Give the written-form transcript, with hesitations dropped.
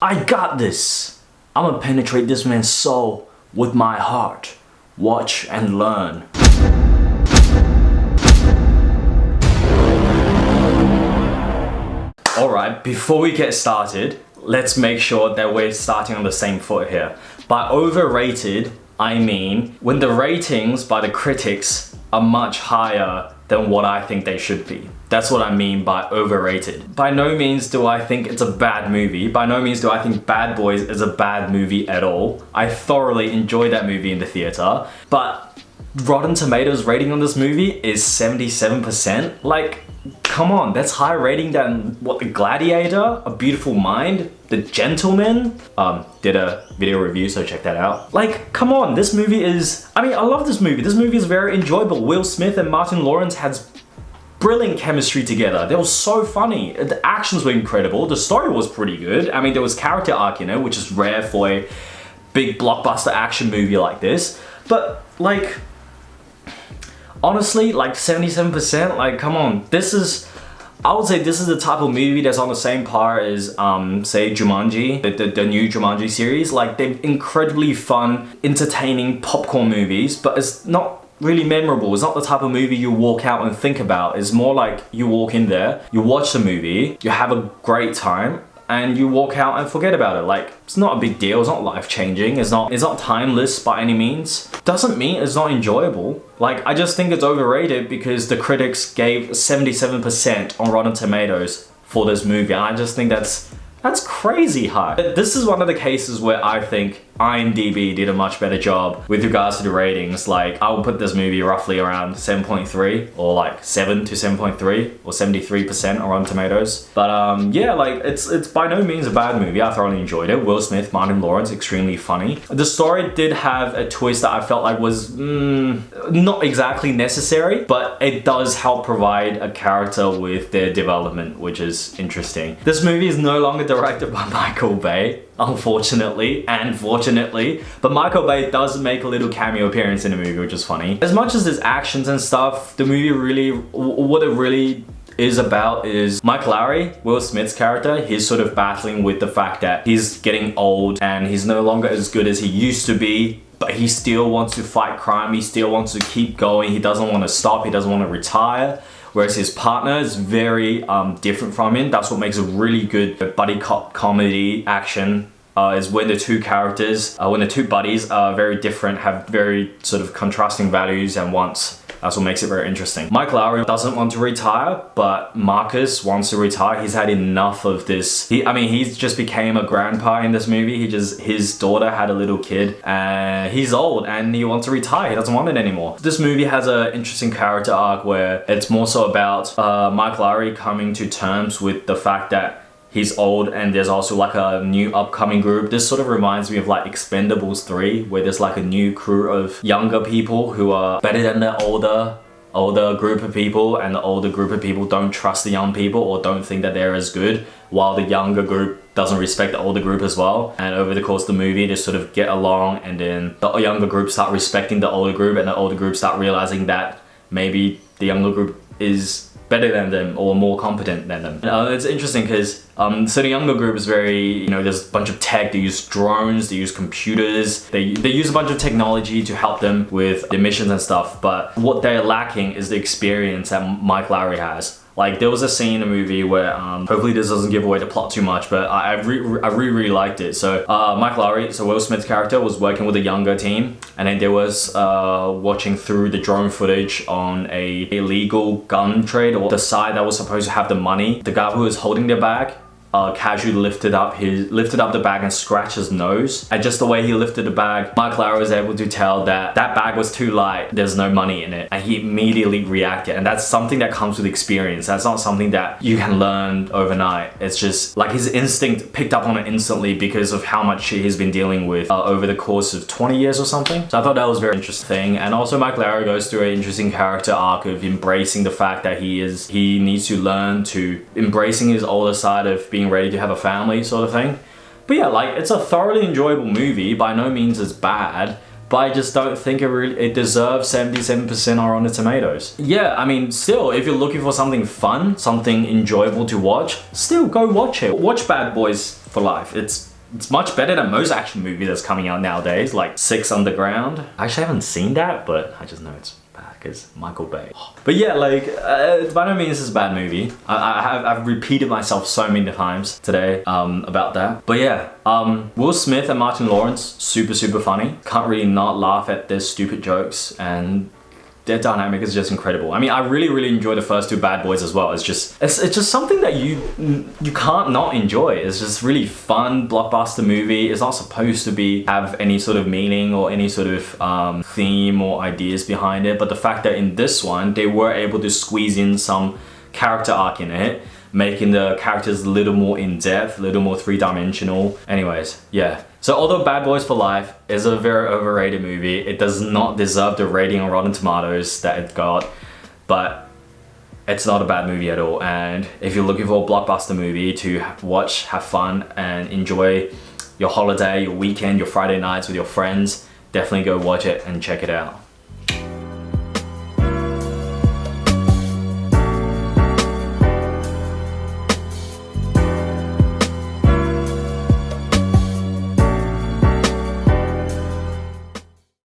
I got this! I'ma penetrate this man's soul with my heart. Watch and learn. Alright, before we get started, let's make sure that we're starting on the same foot here. By overrated, I mean when the ratings by the critics are much higher than what I think they should be. That's what I mean by overrated. By no means do I think it's a bad movie. By no means do I think Bad Boys is a bad movie at all. I thoroughly enjoyed that movie in the theater, but Rotten Tomatoes rating on this movie is 77%. Like, come on, that's higher rating than what, The Gladiator, A Beautiful Mind, The Gentleman, did a video review, so check that out. Like, come on, this movie is, I love this movie. This movie is very enjoyable. Will Smith and Martin Lawrence had brilliant chemistry together. They were so funny. The actions were incredible. The story was pretty good. I mean, there was character arc in it, which is rare for a big blockbuster action movie like this. But like, honestly, like 77%, like come on. I would say this is the type of movie that's on the same par as, say, Jumanji, the new Jumanji series. Like, they're incredibly fun, entertaining popcorn movies, but it's not really memorable. It's not the type of movie you walk out and think about. It's more like you walk in there, you watch the movie, you have a great time, and you walk out and forget about it. Like, it's not a big deal, it's not life-changing, it's not timeless by any means. Doesn't mean it's not enjoyable. Like, I just think it's overrated because the critics gave 77% on Rotten Tomatoes for this movie, and I just think that's crazy high. This is one of the cases where I think IMDb did a much better job with regards to the ratings. Like, I would put this movie roughly around 7.3 or like 7 to 7.3 or 73% on Rotten Tomatoes. But yeah, like it's by no means a bad movie. I thoroughly enjoyed it. Will Smith, Martin Lawrence, extremely funny. The story did have a twist that I felt like was not exactly necessary, but it does help provide a character with their development, which is interesting. This movie is no longer directed by Michael Bay, unfortunately and fortunately, but Michael Bay does make a little cameo appearance in the movie, which is funny. As much as there's actions and stuff, the movie really, what it really is about is Mike Lowry, Will Smith's character. He's sort of battling with the fact that he's getting old and he's no longer as good as he used to be, but he still wants to fight crime, he still wants to keep going, he doesn't want to stop, he doesn't want to retire. Whereas his partner is very different from him. That's what makes a really good buddy cop comedy action. Is when the two characters, when the two buddies are very different, have very sort of contrasting values and wants. That's what makes it very interesting. Mike Lowry doesn't want to retire, but Marcus wants to retire. He's had enough of this. He just became a grandpa in this movie. His daughter had a little kid and he's old and he wants to retire. He doesn't want it anymore. This movie has an interesting character arc where it's more so about Mike Lowry coming to terms with the fact that he's old and there's also like a new upcoming group. This sort of reminds me of like Expendables 3, where there's like a new crew of younger people who are better than the older group of people, and the older group of people don't trust the young people or don't think that they're as good, while the younger group doesn't respect the older group as well. And over the course of the movie, they sort of get along, and then the younger group start respecting the older group, and the older group start realizing that maybe the younger group is better than them or more competent than them. It's interesting because so the younger group is very, there's a bunch of tech. They use drones, they use computers, they use a bunch of technology to help them with the missions and stuff, but what they're lacking is the experience that Mike Lowry has. Like, there was a scene in the movie where, hopefully this doesn't give away the plot too much, but I really liked it. So Mike Lowry, so Will Smith's character, was working with a younger team, and then there was watching through the drone footage on a illegal gun trade, or the side that was supposed to have the money. The guy who was holding the bag casually lifted up the bag and scratched his nose. And just the way he lifted the bag, Mike Lowry was able to tell that that bag was too light, there's no money in it, and he immediately reacted. And that's something that comes with experience. That's not something that you can learn overnight. It's just like his instinct picked up on it instantly because of how much shit he's been dealing with over the course of 20 years or something. So I thought that was very interesting. And also Mike Lowry goes through an interesting character arc of embracing the fact that he needs to learn to embracing his older side of being ready to have a family, sort of thing. But yeah, like, it's a thoroughly enjoyable movie. By no means it's bad, but I just don't think it deserves 77% on Rotten Tomatoes. Yeah, still, if you're looking for something fun, something enjoyable to watch, still go watch it. Watch Bad Boys for life. It's It's much better than most action movies that's coming out nowadays, like Six Underground. I actually haven't seen that, but I just know it's bad because Michael Bay. But yeah, like, by no means is a bad movie. I've repeated myself so many times today about that. But yeah, Will Smith and Martin Lawrence, super funny. Can't really not laugh at their stupid jokes, and their dynamic is just incredible. I mean, I really enjoy the first two Bad Boys as well. It's just something that you can't not enjoy. It's just really fun blockbuster movie. It's not supposed to have any sort of meaning or any sort of theme or ideas behind it, but the fact that in this one they were able to squeeze in some character arc in it, making the characters a little more in-depth, a little more three-dimensional. Anyways, yeah. So although Bad Boys for Life is a very overrated movie, it does not deserve the rating on Rotten Tomatoes that it got, but it's not a bad movie at all. And if you're looking for a blockbuster movie to watch, have fun, and enjoy your holiday, your weekend, your Friday nights with your friends, definitely go watch it and check it out.